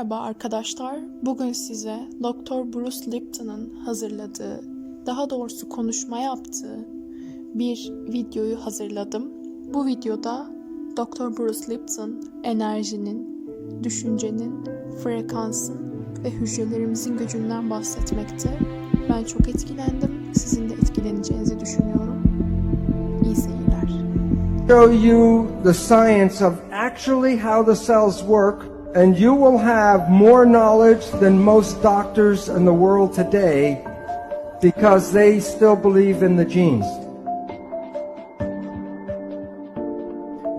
Merhaba arkadaşlar. Bugün size Dr. Bruce Lipton'ın hazırladığı, daha doğrusu konuşma yaptığı bir videoyu hazırladım. Bu videoda Dr. Bruce Lipton enerjinin, düşüncenin, frekansın ve hücrelerimizin gücünden bahsetmekte. Ben çok etkilendim. Sizin de etkileneceğinizi düşünüyorum. İyi seyirler. Show you the science of actually how the cells work, and you will have more knowledge than most doctors in the world today because they still believe in the genes.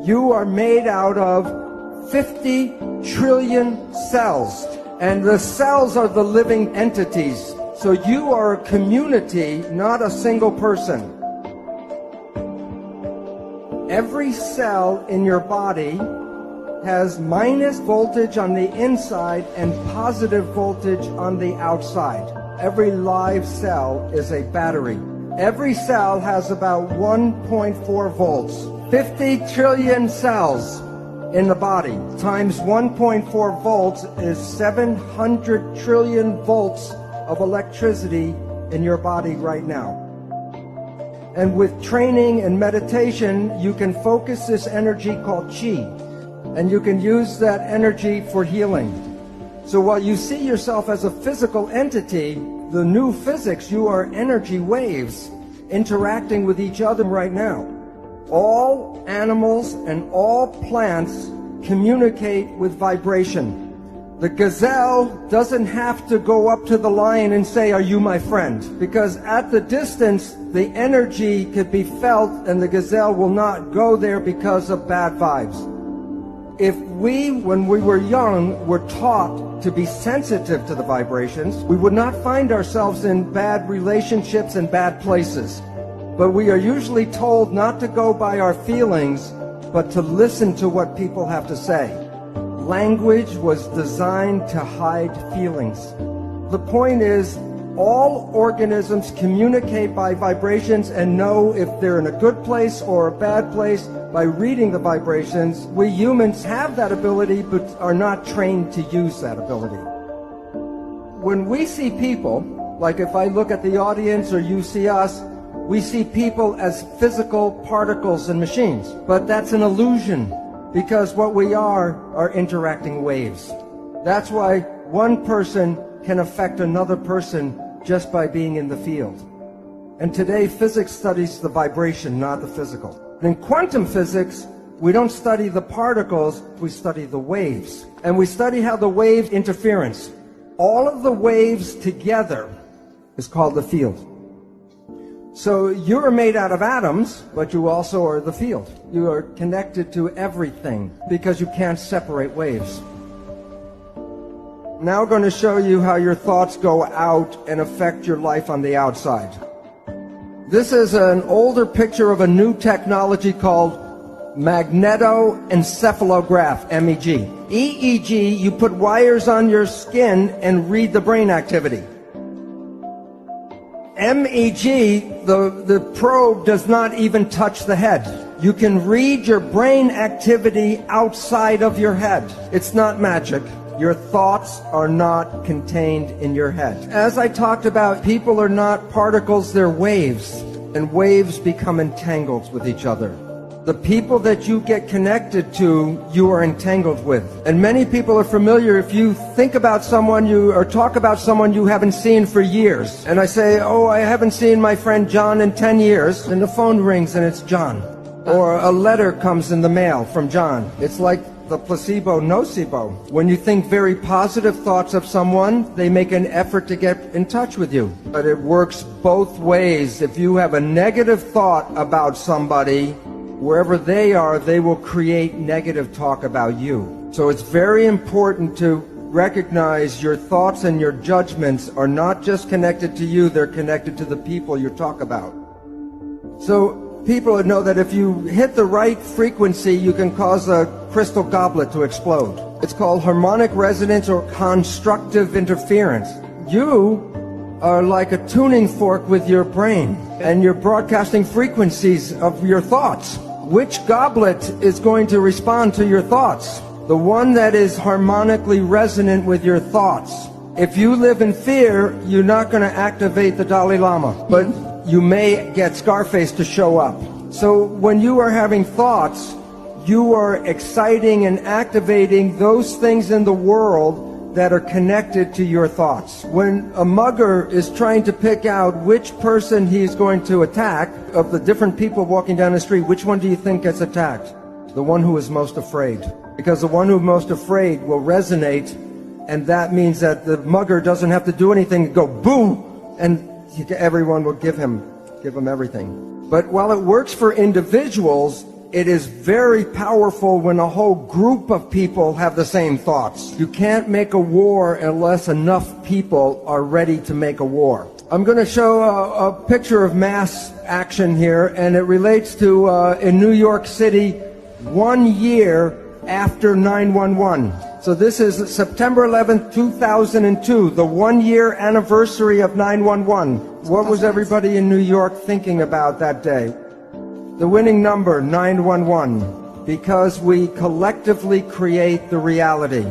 You are made out of 50 trillion cells, and the cells are the living entities. So you are a community, not a single person. Every cell in your body has minus voltage on the inside and positive voltage on the outside. Every live cell is a battery. Every cell has about 1.4 volts. 50 trillion cells in the body times 1.4 volts is 700 trillion volts of electricity in your body right now. And with training and meditation, you can focus this energy called Qi, and you can use that energy for healing. So while you see yourself as a physical entity, the new physics, you are energy waves interacting with each other right now. All animals and all plants communicate with vibration. The gazelle doesn't have to go up to the lion and say, "Are you my friend?" Because at the distance, the energy could be felt and the gazelle will not go there because of bad vibes. If we, when we were young, were taught to be sensitive to the vibrations, we would not find ourselves in bad relationships and bad places. But we are usually told not to go by our feelings, but to listen to what people have to say. Language was designed to hide feelings. The point is, all organisms communicate by vibrations and know if they're in a good place or a bad place by reading the vibrations. We humans have that ability but are not trained to use that ability. When we see people, like if I look at the audience or you see us, we see people as physical particles and machines. But that's an illusion, because what we are interacting waves. That's why one person can affect another person just by being in the field. And today physics studies the vibration, not the physical. In quantum physics, we don't study the particles, we study the waves. And we study how the wave interference. All of the waves together is called the field. So you're made out of atoms, but you also are the field. You are connected to everything because you can't separate waves. Now I'm going to show you how your thoughts go out and affect your life on the outside. This is an older picture of a new technology called magnetoencephalograph, MEG. EEG, you put wires on your skin and read the brain activity. MEG, the probe does not even touch the head. You can read your brain activity outside of your head. It's not magic. Your thoughts are not contained in your head. As I talked about, people are not particles, they're waves. And waves become entangled with each other. The people that you get connected to, you are entangled with. And many people are familiar if you think about someone or talk about someone you haven't seen for years. And I say, "Oh, I haven't seen my friend John in 10 years. And the phone rings and it's John. Or a letter comes in the mail from John. It's like the placebo nocebo. When you think very positive thoughts of someone, they make an effort to get in touch with you. But it works both ways. If you have a negative thought about somebody, wherever they are, they will create negative talk about you. So it's very important to recognize your thoughts and your judgments are not just connected to you, they're connected to the people you talk about. So people know that if you hit the right frequency, you can cause a crystal goblet to explode. It's called harmonic resonance or constructive interference. You are like a tuning fork with your brain, and you're broadcasting frequencies of your thoughts. Which goblet is going to respond to your thoughts? the one that is harmonically resonant with your thoughts. If you live in fear, you're not going to activate the Dalai Lama, but you may get Scarface to show up. So when you are having thoughts, you are exciting and activating those things in the world that are connected to your thoughts. When a mugger is trying to pick out which person he's going to attack, of the different people walking down the street, which one do you think gets attacked? The one who is most afraid. Because the one who is most afraid will resonate, and that means that the mugger doesn't have to do anything, go boo, and everyone will give him everything. But while it works for individuals, it is very powerful when a whole group of people have the same thoughts. You can't make a war unless enough people are ready to make a war. I'm going to show a picture of mass action here, and it relates to in New York City 1 year after 9/11. So this is September 11th, 2002, the 1-year anniversary of 9/11. What was everybody in New York thinking about that day? The winning number, 911, because we collectively create the reality.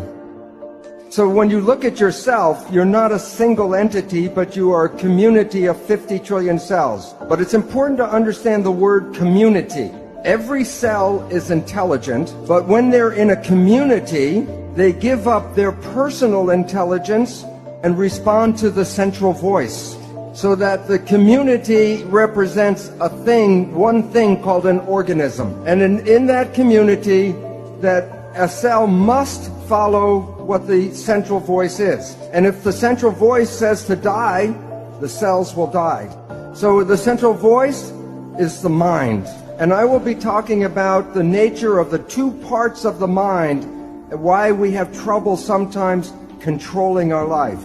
So when you look at yourself, you're not a single entity, but you are a community of 50 trillion cells. But it's important to understand the word community. Every cell is intelligent, but when they're in a community, they give up their personal intelligence and respond to the central voice. So that the community represents a thing, one thing called an organism. And in that community, that a cell must follow what the central voice is. And if the central voice says to die, the cells will die. So the central voice is the mind. And I will be talking about the nature of the two parts of the mind and why we have trouble sometimes controlling our life.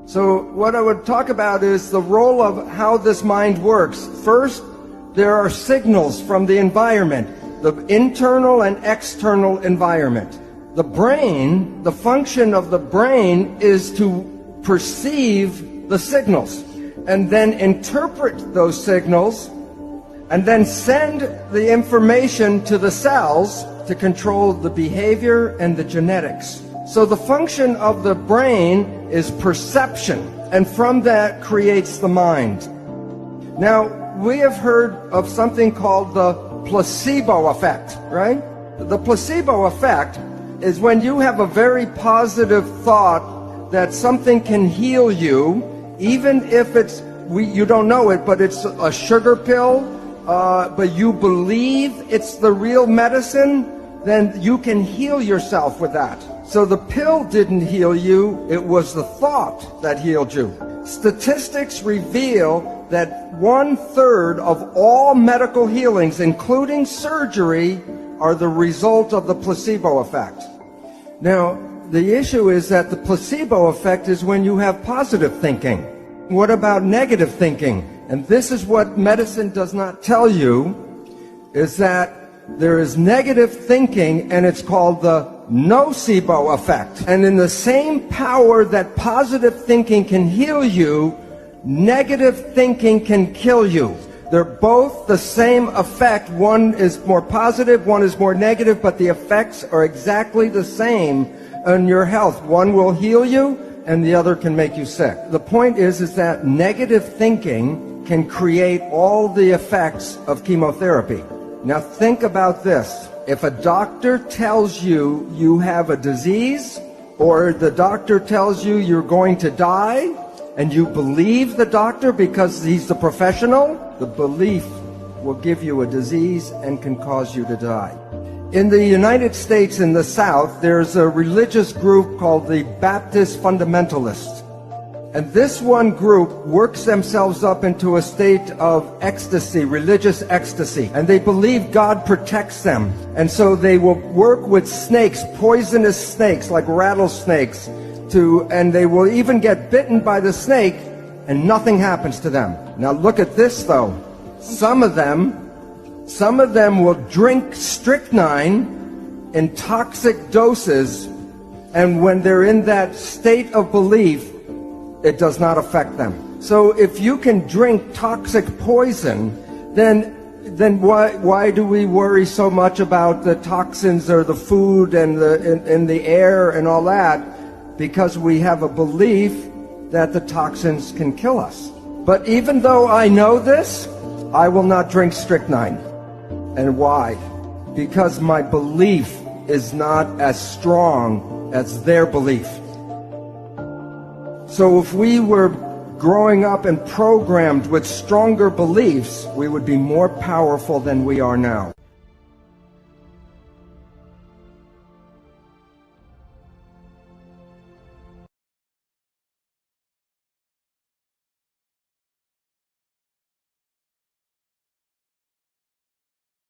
So what I would talk about is the role of how this mind works. First, there are signals from the environment, the internal and external environment. The brain, the function of the brain is to perceive the signals and then interpret those signals and then send the information to the cells to control the behavior and the genetics. So the function of the brain is perception, and from that creates the mind. Now, we have heard of something called the placebo effect, right? The placebo effect is when you have a very positive thought that something can heal you, even if you don't know it, but it's a sugar pill, but you believe it's the real medicine, then you can heal yourself with that. So the pill didn't heal you, it was the thought that healed you. Statistics reveal that 1/3 of all medical healings, including surgery, are the result of the placebo effect. Now, the issue is that the placebo effect is when you have positive thinking. What about negative thinking? And this is what medicine does not tell you, is that there is negative thinking, and it's called the nocebo effect. And in the same power that positive thinking can heal you, negative thinking can kill you. They're both the same effect. One is more positive, one is more negative, but the effects are exactly the same on your health. One will heal you, and the other can make you sick. The point is that negative thinking can create all the effects of chemotherapy. Now think about this. If a doctor tells you you have a disease, or the doctor tells you you're going to die, and you believe the doctor because he's the professional, the belief will give you a disease and can cause you to die. In the United States, in the South, there's a religious group called the Baptist Fundamentalists. And this one group works themselves up into a state of ecstasy, religious ecstasy. And they believe God protects them. And so they will work with snakes, poisonous snakes like rattlesnakes, and they will even get bitten by the snake and nothing happens to them. Now look at this though. Some of them will drink strychnine in toxic doses, and when they're in that state of belief, it does not affect them. So if you can drink toxic poison, then then why do we worry so much about the toxins or the food and the air and all that? Because we have a belief that the toxins can kill us. But even though I know this, I will not drink strychnine. And why? Because my belief is not as strong as their belief. So if we were growing up and programmed with stronger beliefs, we would be more powerful than we are now.